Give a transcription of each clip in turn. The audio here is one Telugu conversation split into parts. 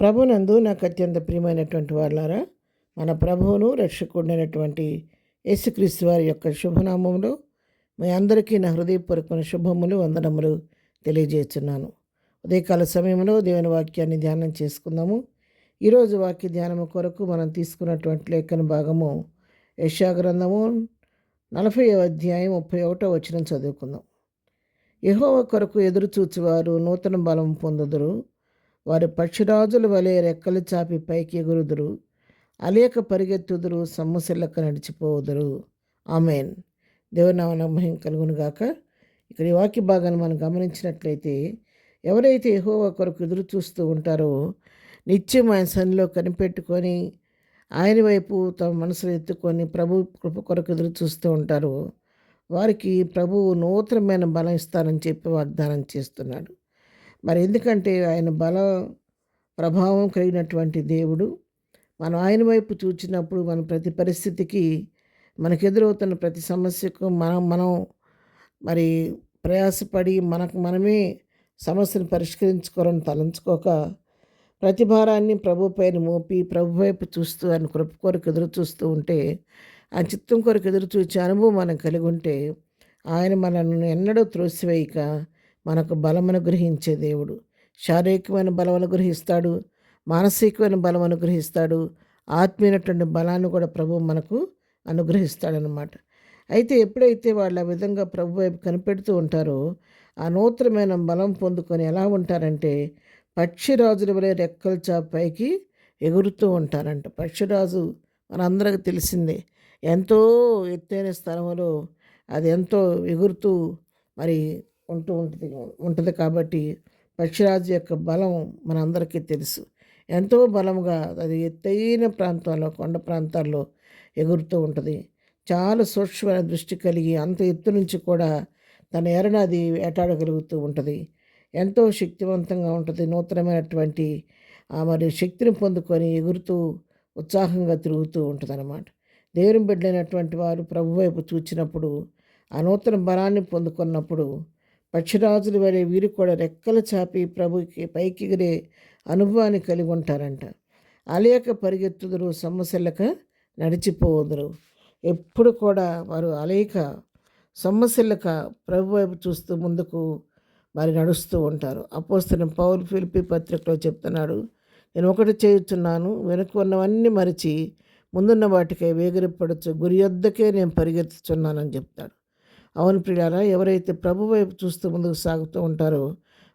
ప్రభునందు నాకు అత్యంత ప్రియమైనటువంటి వాళ్ళారా, మన ప్రభువును రక్షకుడైనటువంటి యేసుక్రీస్తు వారి యొక్క శుభనామములో మీ అందరికీ నా హృదయపూర్వకమైన శుభములు వందనములు తెలియజేస్తున్నాను. ఉదయకాల సమయంలో దేవుని వాక్యాన్ని ధ్యానం చేసుకుందాము. ఈరోజు వాక్య ధ్యానము కొరకు మనం తీసుకున్నటువంటి లేఖన భాగము యెషయా గ్రంథము 40వ అధ్యాయం 31వ వచనం చదువుకుందాం. యెహోవా కొరకు ఎదురుచూచువారు నూతన బలం పొందుదురు. వారి పక్షిరాజుల వలె రెక్కలు చాపి పైకి ఎగురుదురు. అలేక పరిగెత్తుదురు, సొమ్మసిల్లక నడిచిపోదురు. ఆమెన్. దేవుని నామమున మహిమ కలుగును గాక. ఇక్కడ ఈ వాక్య భాగాన్ని మనం గమనించినట్లయితే, ఎవరైతే యెహోవా కొరకు ఎదురు చూస్తూ ఉంటారో, నిత్యం ఆయన సన్నిధిలో కనిపెట్టుకొని ఆయన వైపు తమ మనసులు ఎత్తుకొని ప్రభు కృప కొరకు ఎదురు చూస్తూ ఉంటారో, వారికి ప్రభువు నూతనమైన బలం ఇస్తానని చెప్పి వాగ్దానం చేస్తున్నాడు. మరి ఎందుకంటే ఆయన బల ప్రభావం కలిగినటువంటి దేవుడు. మనం ఆయన వైపు చూచినప్పుడు మన ప్రతి పరిస్థితికి, మనకు ఎదురవుతున్న ప్రతి సమస్యకు మనం మరి ప్రయాసపడి మనకు మనమే సమస్యను పరిష్కరించుకోవాలని తలంచుకోక, ప్రతి భారాన్ని ప్రభు పైన మోపి ప్రభు వైపు చూస్తూ ఆయన కృప కొరకు ఎదురు చూస్తూ ఉంటే, ఆయన చిత్తం కొరకు ఎదురు చూచే అనుభవం మనం కలిగి ఉంటే, ఆయన మనల్ని ఎన్నడూ త్రోసివేయక మనకు బలం అనుగ్రహించే దేవుడు. శారీరకమైన బలం అనుగ్రహిస్తాడు, మానసికమైన బలం అనుగ్రహిస్తాడు, ఆత్మీయమైనటువంటి బలాన్ని కూడా ప్రభువు మనకు అనుగ్రహిస్తాడనమాట. అయితే ఎప్పుడైతే వాళ్ళు ఆ విధంగా ప్రభు వైపు కనిపెడుతూ ఉంటారో, ఆ నూతనమైన బలం పొందుకొని ఎలా ఉంటారంటే, పక్షిరాజుల వలె రెక్కలు చాపి పైకి ఎగురుతూ ఉంటారంట. పక్షిరాజు మనందరికీ తెలిసిందే, ఎంతో ఎత్తైన స్థలంలో అది ఎంతో ఎగురుతూ మరి ఉంటుంది కాబట్టి పక్షిరాజు యొక్క బలం మనందరికీ తెలుసు. ఎంతో బలముగా అది ఎత్తైన ప్రాంతాల్లో, కొండ ప్రాంతాల్లో ఎగురుతూ ఉంటుంది. చాలా సూక్ష్మమైన దృష్టి కలిగి అంత ఎత్తు నుంచి కూడా తన ఎరను అది వేటాడగలుగుతూ ఉంటుంది. ఎంతో శక్తివంతంగా ఉంటుంది. నూతనమైనటువంటి మరి శక్తిని పొందుకొని ఎగురుతూ ఉత్సాహంగా తిరుగుతూ ఉంటుంది అన్నమాట. దేవుని బిడ్డలైనటువంటి వారు ప్రభు వైపు చూచినప్పుడు, ఆ నూతన బలాన్ని పొందుకున్నప్పుడు, పక్షిరాజుల వలె వీరు కూడా రెక్కలు చాపి ప్రభుకి పైకి ఎగిరే అనుభవాన్ని కలిగి ఉంటారంట. అలేక పరిగెత్తుదురు, సొమ్మసిల్లక నడిచిపోదురు. ఎప్పుడు కూడా వారు అలేక సొమ్మసిల్లక ప్రభు వైపు చూస్తూ ముందుకు మరి నడుస్తూ ఉంటారు. అపోస్తలుడైన పౌలు ఫిలిప్పీ పత్రికలో చెప్తున్నాడు, నేను ఒకటి చేయుచున్నాను, వెనుక ఉన్నవన్నీ మరిచి ముందున్న వాటికై వేగిరపడచ్చు, గురి యొద్దకే నేను పరిగెత్తుచున్నానని చెప్తాడు. అవును ప్రియులారా, ఎవరైతే ప్రభు వైపు చూస్తూ ముందుకు సాగుతూ ఉంటారో,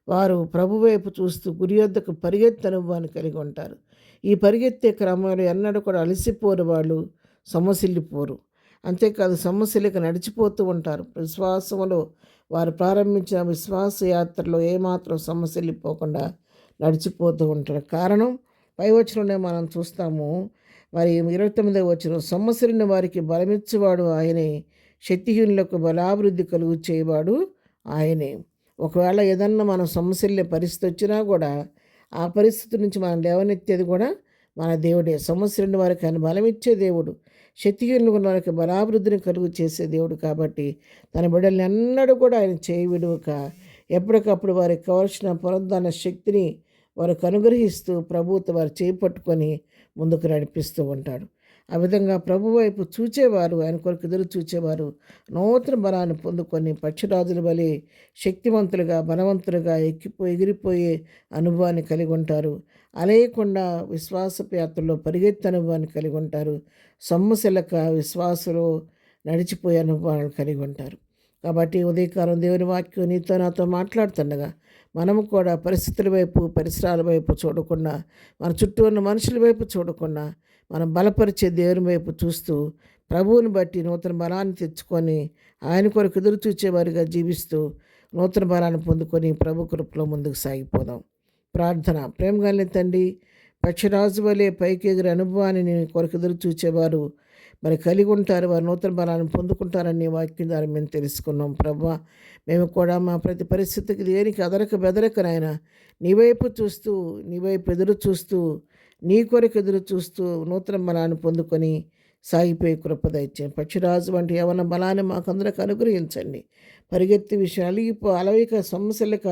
వారు ప్రభు వైపు చూస్తూ గురి యొద్దకు పరిగెత్తే అనుభవాన్ని కలిగి ఉంటారు. ఈ పరిగెత్తే క్రమంలో ఎన్నడూ కూడా అలసిపోరు, వాళ్ళు సొమ్మసిల్లిపోరు. అంతేకాదు, సొమ్మసిల్లిక నడిచిపోతూ ఉంటారు. విశ్వాసంలో వారు ప్రారంభించిన విశ్వాస యాత్రలో ఏమాత్రం సొమ్మసిల్లిపోకుండా నడిచిపోతూ ఉంటారు. కారణం పై వచనంలో మనం చూస్తాము. మరి 29వ వచనం, సొమ్మసిల్లిన వారికి బలమిచ్చేవాడు ఆయనే, శక్తిహీనులకు బలాభివృద్ధి కలుగు చేయవాడు ఆయనే. ఒకవేళ ఏదన్నా మనం సొమ్మసిల్లే పరిస్థితి వచ్చినా కూడా, ఆ పరిస్థితి నుంచి మనం లేవనెత్తేది కూడా మన దేవుడే. సొమ్మసిల్లిన వారికి ఆయన బలమిచ్చే దేవుడు, శక్తిహీనులకు ఉన్న వారికి బలాభివృద్ధిని కలుగు చేసే దేవుడు. కాబట్టి తన బిడ్డల్ని ఎన్నడూ కూడా ఆయన చేయి విడువక ఎప్పటికప్పుడు వారికి కావలసిన పునరుద్ధరణ శక్తిని వారికి అనుగ్రహిస్తూ ప్రభువుతో వారు చేయి పట్టుకొని ముందుకు నడిపిస్తూ ఉంటాడు. ఆ విధంగా ప్రభు వైపు చూచేవారు, ఆయన కొరకు ఎదురు చూచేవారు నూతన బలాన్ని పొందుకొని పక్షిరాజుల వలె శక్తివంతులుగా, బలవంతులుగా ఎగిరిపోయే అనుభవాన్ని కలిగి ఉంటారు. అలేయకుండా విశ్వాసపు యాత్రలో పరిగెత్తే అనుభవాన్ని కలిగి ఉంటారు. సొమ్మసిల్లక విశ్వాసలో నడిచిపోయే అనుభవాన్ని కలిగి ఉంటారు. కాబట్టి ఉదయకాలం దేవుని వాక్యం నీతో నాతో మాట్లాడుతుండగా, మనము కూడా పరిస్థితుల వైపు, పరిసరాల వైపు చూడకుండా, మన చుట్టూ ఉన్న మనుషుల వైపు చూడకుండా, మనం బలపరిచే దేవుని వైపు చూస్తూ, ప్రభువుని బట్టి నూతన బలాన్ని తెచ్చుకొని ఆయన కొరకు ఎదురు చూచేవారిగా జీవిస్తూ నూతన బలాన్ని పొందుకొని ప్రభు కృపలో ముందుకు సాగిపోదాం. ప్రార్థన. ప్రేమగల తండ్రి, పక్షిరాజు వలె పైకి ఎగిరే అనుభవాన్ని నీ కొరకు ఎదురు చూచేవారు మరి కలిగి ఉంటారు. వారు నూతన బలాన్ని పొందుకుంటారని వాక్యం ద్వారా మేము తెలుసుకున్నాం. ప్రభువా, మేము కూడా మా ప్రతి పరిస్థితికి దేనికి అదరక బెదరక నాయన నీ వైపు చూస్తూ, నీ వైపు ఎదురు చూస్తూ, నీ కొరకు ఎదురు చూస్తూ నూతన బలాన్ని పొందుకొని సాగిపోయే కృప దయచేయండి. పక్షిరాజు వంటి యవన బలాన్ని మాకందరికి అనుగ్రహించండి. పరిగెత్తి విషయం అలవిక సమస్యలక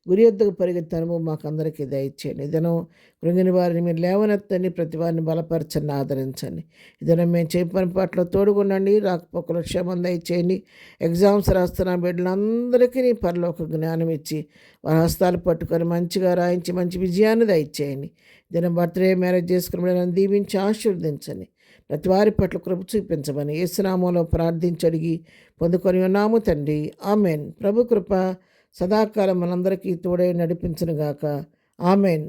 గురి యొద్దకు పరిగెత్తే అనుభవం మాకు అందరికీ దయచేయండి. ఈ దినం కృంగిన వారిని మీరు లేవనెత్తండి, ప్రతి వారిని బలపరచండి, ఆదరించండి. ఈ దినం మేము చేయ పని పట్ల తోడుగుండండి, రాకపోకలు క్షేమం దయచేయండి. ఎగ్జామ్స్ రాస్తున్న బిడ్డలందరికీ నీ పరలోక జ్ఞానం ఇచ్చి వారి హస్తాలు పట్టుకొని మంచిగా రాయించి మంచి విజయాన్ని దయచేయండి. దినం బర్త్డే మ్యారేజ్ చేసుకున్న బిడ్డలను దీవించి ఆశీర్వదించండి. ప్రతి వారి పట్ల కృప చూపించమని యేసునామంలో ప్రార్థించి అడిగి పొందుకొని ఉన్నాము తండ్రి, ఆమెన్. ప్రభు కృప సదాకాలం మనందరికీ తోడై నడిపించునుగాక, ఆమెన్.